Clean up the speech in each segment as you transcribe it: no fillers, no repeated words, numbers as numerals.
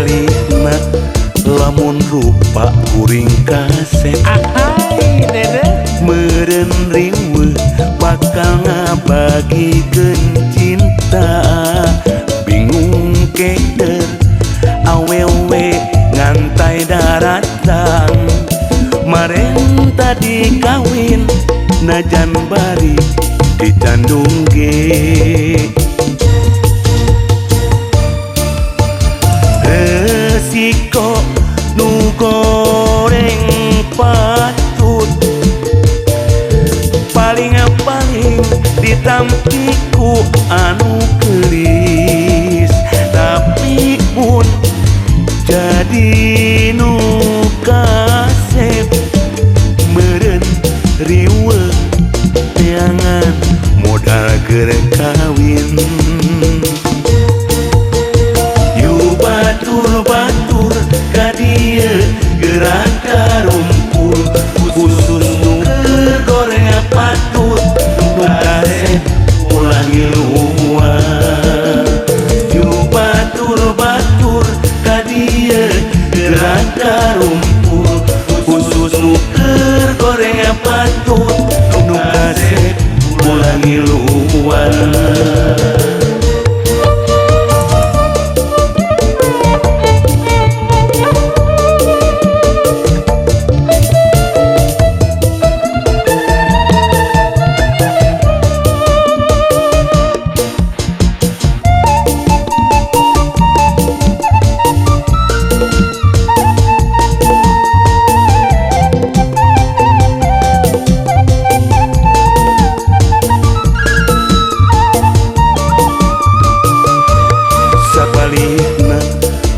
Sabalina lamun rupa kuring kasep Ahai dede meureun riweuh bakal ngabagikeun cinta bingung keder awewe ngantai daratan maren tadi kawin najan bari dicandung ge resiko nu goreng patut paling ditampiku anu gelis tapi pun jadi nu kasep meureun riweuh neangan modal keur kawin batur ka dieu gerak karumpul khusus nu goreng patut nu kasep ulang luar yu batur ka dieu gerak karumpul khusus nu goreng patut nu kasep ulang luar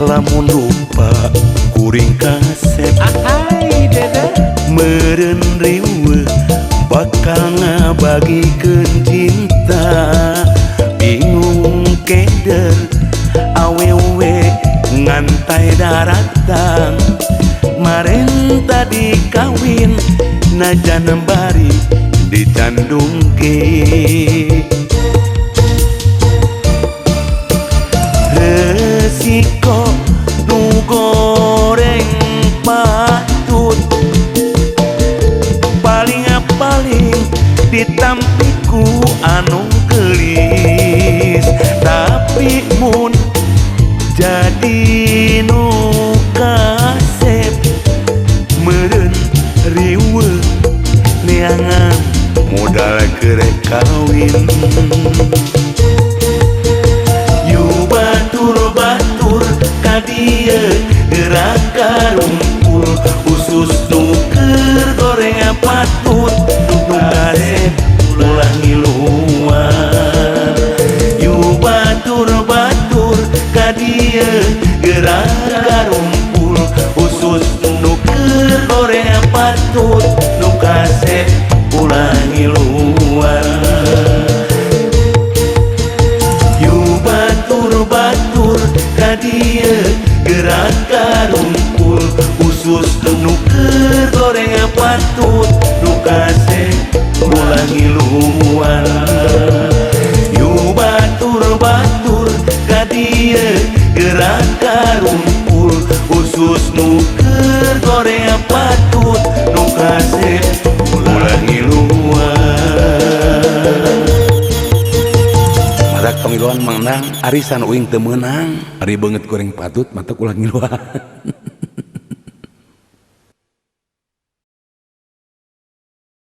lamun rupa kuring kasep Ahai dede meureun riweuh bakal ngabagikeun cinta bingung keder awewe ngantai daratan maren tadi kawin najan bari dicandung ge resiko nu goreng patut paling ditampiku anu gelis tapi mun jadi nu kasep meureun riweuh neangan modal keur kawin batur ka dieu gerak karumpul khusus nu keur goreng patut nu kasep ulang luar yu batur ka dieu gerak karumpul khusus nu keur goreng patut nu kasep ulang luar batur ka dieu gerak karumpul khusus nu keur goreng patut nu kasep ulang luar yu batur ka dieu gerak karumpul khusus nu keur goreng patut nu kasep ulang luar Panggiluan menang arisan uing teu meunang ari beungeut goreng patut matak ulang ngiluan